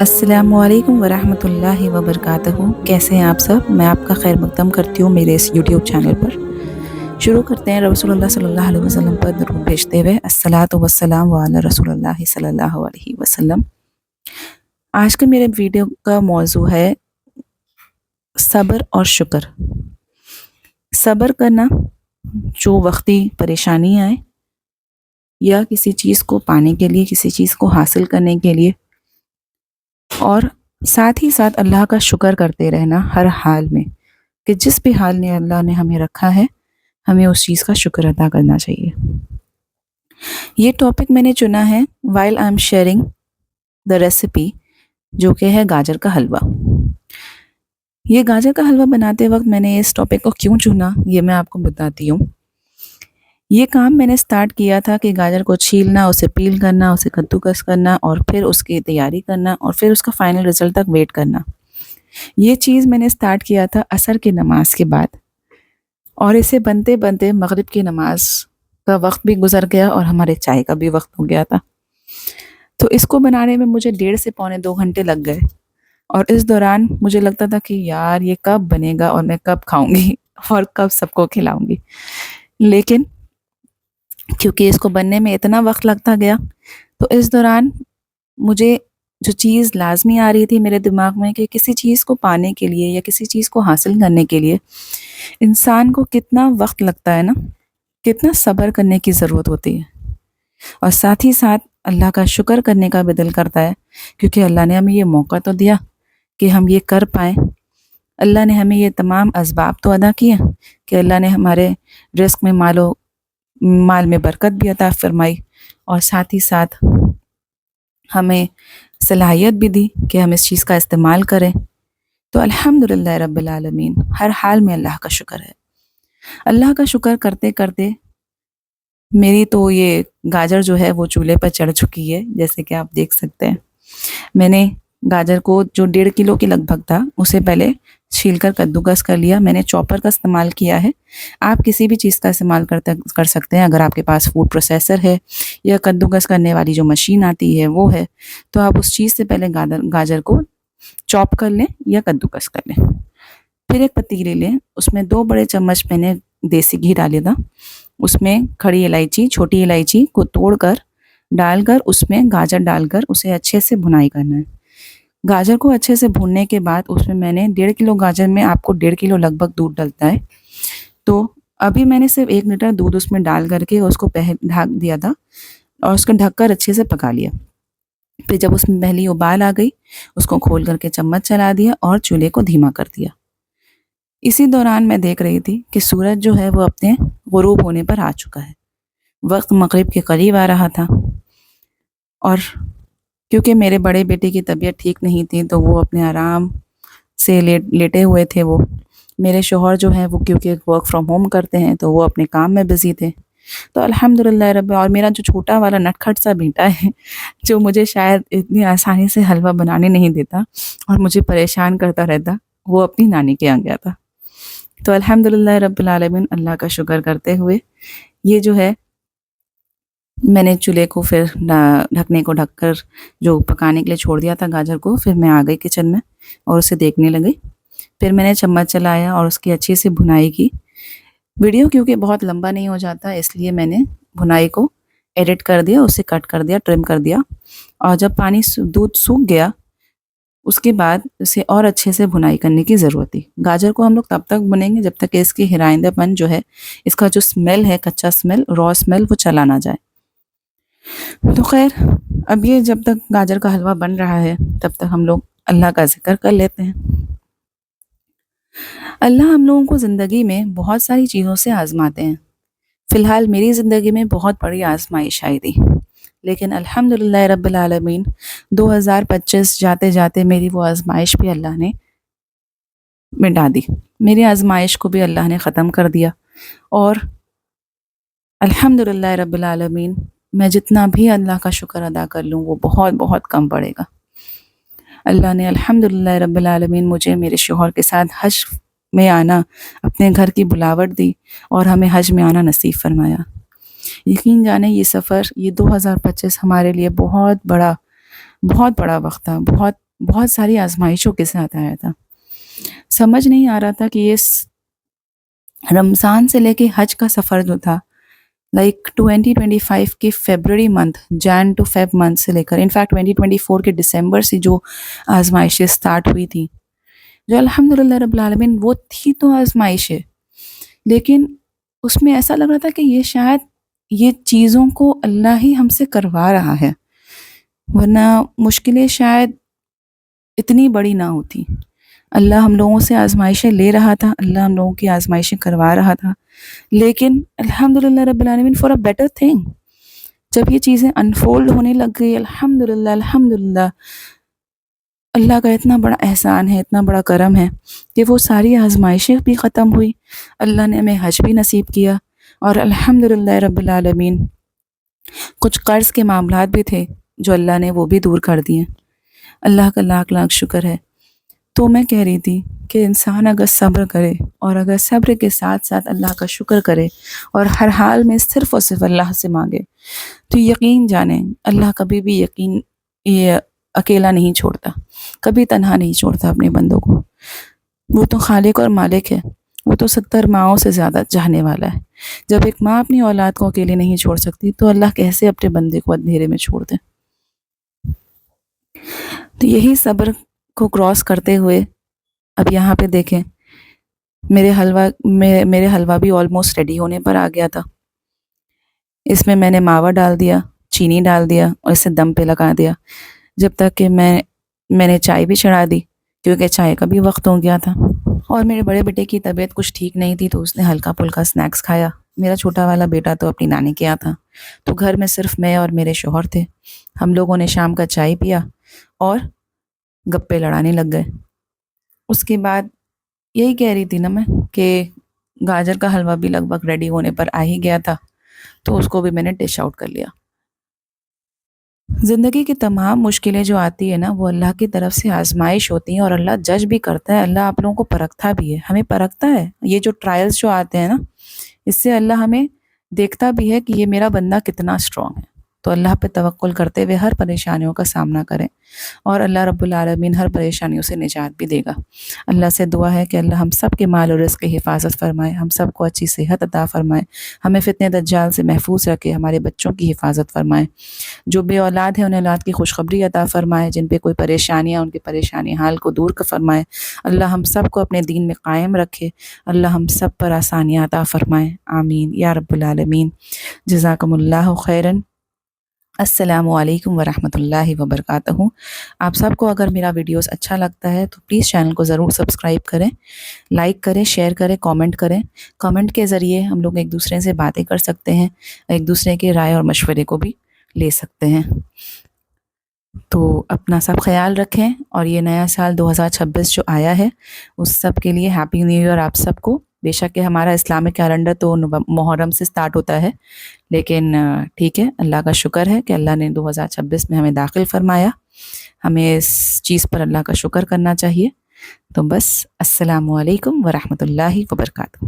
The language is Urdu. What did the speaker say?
السلام علیکم ورحمۃ اللہ وبرکاتہ۔ کیسے ہیں آپ سب؟ میں آپ کا خیر مقدم کرتی ہوں میرے اس یوٹیوب چینل پر۔ شروع کرتے ہیں رسول اللہ صلی اللہ علیہ وسلم پر درود بھیجتے ہوئے۔ الصلاۃ والسلام علی رسول اللہ صلی اللہ علیہ وسلم۔ آج کے میرے ویڈیو کا موضوع ہے صبر اور شکر۔ صبر کرنا جو وقتی پریشانی آئے یا کسی چیز کو پانے کے لیے، کسی چیز کو حاصل کرنے کے لیے، اور ساتھ ہی ساتھ اللہ کا شکر کرتے رہنا ہر حال میں، کہ جس بھی حال میں اللہ نے ہمیں رکھا ہے ہمیں اس چیز کا شکر ادا کرنا چاہیے۔ یہ ٹاپک میں نے چنا ہے while I am sharing the recipe، جو کہ ہے گاجر کا حلوہ۔ یہ گاجر کا حلوہ بناتے وقت میں نے اس ٹاپک کو کیوں چنا یہ میں آپ کو بتاتی ہوں۔ یہ کام میں نے سٹارٹ کیا تھا کہ گاجر کو چھیلنا، اسے پیل کرنا، اسے کدوکس کرنا، اور پھر اس کی تیاری کرنا، اور پھر اس کا فائنل رزلٹ تک ویٹ کرنا۔ یہ چیز میں نے سٹارٹ کیا تھا عصر کی نماز کے بعد، اور اسے بنتے بنتے مغرب کی نماز کا وقت بھی گزر گیا اور ہمارے چائے کا بھی وقت ہو گیا تھا۔ تو اس کو بنانے میں مجھے 1.5 سے پونے 2 گھنٹے لگ گئے، اور اس دوران مجھے لگتا تھا کہ یار یہ کب بنے گا اور میں کب کھاؤں گی اور کب سب کو کھلاؤں گی۔ لیکن کیونکہ اس کو بننے میں اتنا وقت لگتا گیا، تو اس دوران مجھے جو چیز لازمی آ رہی تھی میرے دماغ میں کہ کسی چیز کو پانے کے لیے یا کسی چیز کو حاصل کرنے کے لیے انسان کو کتنا وقت لگتا ہے نا، کتنا صبر کرنے کی ضرورت ہوتی ہے، اور ساتھ ہی ساتھ اللہ کا شکر کرنے کا بھی دل کرتا ہے، کیونکہ اللہ نے ہمیں یہ موقع تو دیا کہ ہم یہ کر پائیں۔ اللہ نے ہمیں یہ تمام اسباب تو ادا کیے کہ اللہ نے ہمارے رزق میں مال میں برکت بھی عطا فرمائی، اور ساتھ ہی ساتھ ہمیں صلاحیت بھی دی کہ ہم اس چیز کا استعمال کریں۔ تو الحمدللہ رب العالمین، ہر حال میں اللہ کا شکر ہے۔ اللہ کا شکر کرتے کرتے میری تو یہ گاجر جو ہے وہ چولہے پر چڑھ چکی ہے، جیسے کہ آپ دیکھ سکتے ہیں۔ میں نے گاجر کو جو 1.5 کلو کے لگ بھگ تھا اسے پہلے چھیل کر کدوکس کر لیا۔ میں نے چاپر کا استعمال کیا ہے، آپ کسی بھی چیز کا استعمال کر سکتے ہیں۔ اگر آپ کے پاس فوڈ پروسیسر ہے یا کدوکس کرنے والی جو مشین آتی ہے وہ ہے، تو آپ اس چیز سے پہلے گاجر کو چاپ کر لیں یا کدوکس کر لیں۔ پھر ایک پتیلی لیں، اس میں 2 بڑے چمچ میں نے دیسی گھی ڈالے تھا، اس میں کھڑی الائچی، چھوٹی الائچی کو توڑ کر ڈال کر اس میں گاجر ڈال کر اسے اچھے سے بھنائی کرنا ہے۔ گاجر کو اچھے سے بھوننے کے بعد اس میں نے 1.5 کلو گاجر میں آپ کو 1.5 کلو لگ بھگ دودھ ڈلتا ہے، تو ابھی میں نے صرف 1 لیٹر دودھ اس میں ڈال کر کے اس کو ڈھک دیا تھا، اور اس کو ڈھک کر اچھے سے پکا لیا۔ پھر جب اس میں پہلی ابال آ گئی، اس کو کھول کر کے چمچ چلا دیا اور چولہے کو دھیما کر دیا۔ اسی دوران میں دیکھ رہی تھی کہ سورج جو ہے وہ اپنے غروب ہونے پر آ چکا ہے، وقت مغرب کے قریب آ رہا تھا، اور کیونکہ میرے بڑے بیٹے کی طبیعت ٹھیک نہیں تھی تو وہ اپنے آرام سے لیٹے ہوئے تھے۔ وہ میرے شوہر جو ہیں وہ کیونکہ ورک فرام ہوم کرتے ہیں تو وہ اپنے کام میں بزی تھے۔ تو الحمدللہ رب، اور میرا جو چھوٹا والا نٹکھٹ سا بیٹا ہے جو مجھے شاید اتنی آسانی سے حلوہ بنانے نہیں دیتا اور مجھے پریشان کرتا رہتا، وہ اپنی نانی کے یہاں گیا تھا۔ تو الحمدللہ رب العالمین، اللہ کا شکر کرتے ہوئے یہ جو ہے میں نے چولہے کو پھر ڈھکنے کو ڈھک کر جو پکانے کے لیے چھوڑ دیا تھا گاجر کو، پھر میں آ گئی کچن میں اور اسے دیکھنے لگی۔ پھر میں نے چمچ چلایا اور اس کی اچھی سے بھنائی کی۔ ویڈیو کیونکہ بہت لمبا نہیں ہو جاتا اس لیے میں نے بھنائی کو ایڈٹ کر دیا، اسے کٹ کر دیا، ٹرم کر دیا، اور جب دودھ سوکھ گیا اس کے بعد اسے اور اچھے سے بھنائی کرنے کی ضرورت تھی۔ گاجر کو ہم لوگ تب تک بھنیں گے جب تک کہ اس کی ہرائندہ پن جو ہے، اس کا جو سمیل ہے، کچا سمیل، را سمیل، وہ چلا نہ جائے۔ تو خیر، اب یہ جب تک گاجر کا حلوہ بن رہا ہے تب تک ہم لوگ اللہ کا ذکر کر لیتے ہیں۔ اللہ ہم لوگوں کو زندگی میں بہت ساری چیزوں سے آزماتے ہیں۔ فی الحال میری زندگی میں بہت بڑی آزمائش آئی تھی، لیکن الحمدللہ رب العالمین 2025 جاتے جاتے میری وہ آزمائش بھی اللہ نے مٹا دی، میری آزمائش کو بھی اللہ نے ختم کر دیا، اور الحمدللہ رب العالمین میں جتنا بھی اللہ کا شکر ادا کر لوں وہ بہت بہت کم پڑے گا۔ اللہ نے الحمدللہ رب العالمین مجھے میرے شوہر کے ساتھ حج میں آنا، اپنے گھر کی بلاوٹ دی اور ہمیں حج میں آنا نصیب فرمایا۔ یقین جانے یہ سفر، یہ 2025 ہمارے لیے بہت بڑا وقت تھا، بہت بہت ساری آزمائشوں کے ساتھ آیا تھا. سمجھ نہیں آ رہا تھا کہ یہ رمضان سے لے کے حج کا سفر جو تھا، لائک 2025 کے February month, Jan to Feb month سے لے کر انفیکٹ 2024 کے دسمبر سے جو آزمائشیں سٹارٹ ہوئی تھیں، جو الحمدللہ رب العالمین وہ تھی تو آزمائشیں، لیکن اس میں ایسا لگ رہا تھا کہ یہ شاید یہ چیزوں کو اللہ ہی ہم سے کروا رہا ہے، ورنہ مشکلیں شاید اتنی بڑی نہ ہوتی. اللہ ہم لوگوں سے آزمائشیں لے رہا تھا، اللہ ہم لوگوں کی آزمائشیں کروا رہا تھا، لیکن الحمدللہ رب العالمین فار اے بیٹر تھنگ. جب یہ چیزیں انفولڈ ہونے لگ گئی، الحمدللہ الحمدللہ اللہ کا اتنا بڑا احسان ہے، اتنا بڑا کرم ہے کہ وہ ساری آزمائشیں بھی ختم ہوئی، اللہ نے ہمیں حج بھی نصیب کیا، اور الحمدللہ رب العالمین کچھ قرض کے معاملات بھی تھے جو اللہ نے وہ بھی دور کر دیے. اللہ کا لاکھ لاکھ شکر ہے. تو میں کہہ رہی تھی کہ انسان اگر صبر کرے اور اگر صبر کے ساتھ ساتھ اللہ کا شکر کرے اور ہر حال میں صرف اور صرف اللہ سے مانگے، تو یقین جانیں اللہ کبھی بھی یہ اکیلا نہیں چھوڑتا، کبھی تنہا نہیں چھوڑتا اپنے بندوں کو. وہ تو خالق اور مالک ہے، وہ تو 70 ماؤں سے زیادہ چاہنے والا ہے. جب ایک ماں اپنی اولاد کو اکیلے نہیں چھوڑ سکتی تو اللہ کیسے اپنے بندے کو اندھیرے میں چھوڑ دے. تو یہی صبر کو کراس کرتے ہوئے اب یہاں پہ دیکھیں میرے حلوہ بھی آلموسٹ ریڈی ہونے پر آ گیا تھا. اس میں نے ماوا ڈال دیا، چینی ڈال دیا اور اسے دم پہ لگا دیا، جب تک کہ میں نے چائے بھی چڑھا دی کیونکہ چائے کا بھی وقت ہو گیا تھا. اور میرے بڑے بیٹے کی طبیعت کچھ ٹھیک نہیں تھی تو اس نے ہلکا پھلکا سنیکس کھایا. میرا چھوٹا والا بیٹا تو اپنی نانی کے یہاں تھا، تو گھر میں صرف میں اور میرے شوہر تھے. ہم لوگوں نے شام کا چائے پیا اور گپے لڑانے لگ گئے. اس کے بعد یہی کہہ رہی تھی نا میں کہ گاجر کا حلوہ بھی لگ بھگ ریڈی ہونے پر آ ہی گیا تھا، تو اس کو بھی میں نے ڈش آؤٹ کر لیا. زندگی کی تمام مشکلیں جو آتی ہیں نا، وہ اللہ کی طرف سے آزمائش ہوتی ہیں، اور اللہ جج بھی کرتا ہے، اللہ آپ لوگوں کو پرکھتا بھی ہے، ہمیں پرکھتا ہے. یہ جو ٹرائلز جو آتے ہیں نا، اس سے اللہ ہمیں دیکھتا بھی ہے کہ یہ میرا بندہ کتنا اسٹرانگ ہے. تو اللہ پہ توکل کرتے ہوئے ہر پریشانیوں کا سامنا کریں، اور اللہ رب العالمین ہر پریشانیوں سے نجات بھی دے گا. اللہ سے دعا ہے کہ اللہ ہم سب کے مال و رزق کی حفاظت فرمائے، ہم سب کو اچھی صحت عطا فرمائے، ہمیں فتنہ دجال سے محفوظ رکھے، ہمارے بچوں کی حفاظت فرمائے، جو بے اولاد ہیں انہیں اولاد کی خوشخبری عطا فرمائے، جن پہ کوئی پریشانیاں ان کی پریشانی حال کو دور کر فرمائے. اللہ ہم سب کو اپنے دین میں قائم رکھے، اللہ ہم سب پر آسانیاں عطا فرمائے. آمین یا رب العالمین. جزاکم اللہ خیراً. السلام علیکم ورحمۃ اللہ وبرکاتہ. آپ سب کو اگر میرا ویڈیوز اچھا لگتا ہے تو پلیز چینل کو ضرور سبسکرائب کریں، لائک کریں، شیئر کریں، کامنٹ کریں. کامنٹ کے ذریعے ہم لوگ ایک دوسرے سے باتیں کر سکتے ہیں، ایک دوسرے کے رائے اور مشورے کو بھی لے سکتے ہیں. تو اپنا سب خیال رکھیں، اور یہ نیا سال 2026 جو آیا ہے اس سب کے لیے ہیپی نیو ایئر آپ سب کو. بے شک کہ ہمارا اسلامک کیلنڈر تو محرم سے سٹارٹ ہوتا ہے، لیکن ٹھیک ہے، اللہ کا شکر ہے کہ اللہ نے 2026 میں ہمیں داخل فرمایا. ہمیں اس چیز پر اللہ کا شکر کرنا چاہیے. تو بس السلام علیکم ورحمۃ اللہ وبرکاتہ.